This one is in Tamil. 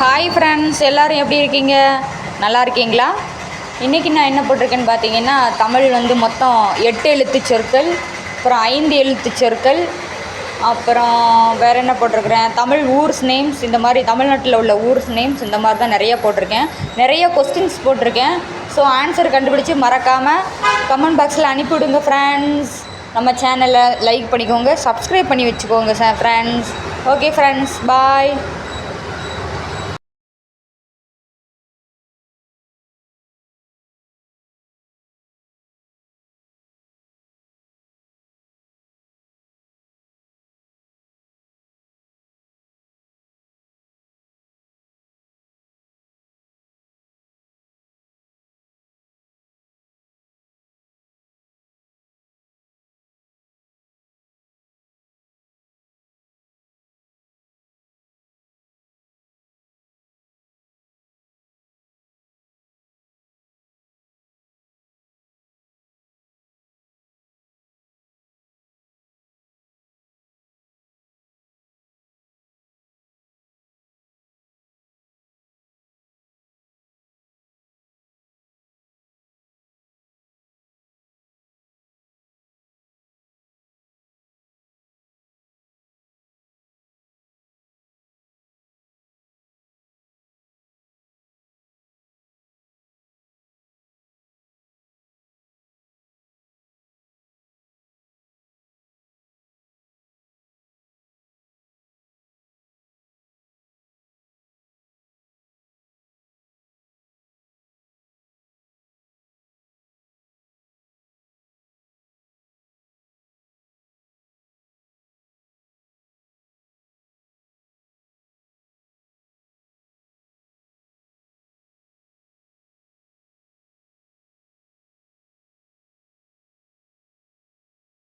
ஹாய் ஃப்ரெண்ட்ஸ், எல்லோரும் எப்படி இருக்கீங்க? நல்லா இருக்கீங்களா? இன்றைக்கி நான் என்ன போட்டிருக்கேன்னு பார்த்தீங்கன்னா, தமிழ் மொத்தம் 8 எழுத்து சொற்கள், அப்புறம் 5 எழுத்து சொற்கள், அப்புறம் வேறு என்ன போட்டிருக்கிறேன், தமிழ் ஊர்ஸ் நேம்ஸ், இந்த மாதிரி தமிழ்நாட்டில் உள்ள ஊர்ஸ் நேம்ஸ் இந்த மாதிரி தான் நிறைய போட்டிருக்கேன். நிறைய கொஸ்டின்ஸ் போட்டிருக்கேன். ஸோ ஆன்சர் கண்டுபிடிச்சி மறக்காமல் கமெண்ட் பாக்ஸில் அனுப்பிவிடுங்க ஃப்ரெண்ட்ஸ். நம்ம சேனலை லைக் பண்ணிக்கோங்க, சப்ஸ்கிரைப் பண்ணி வச்சுக்கோங்க ஃப்ரெண்ட்ஸ். ஓகே ஃப்ரெண்ட்ஸ், பாய்.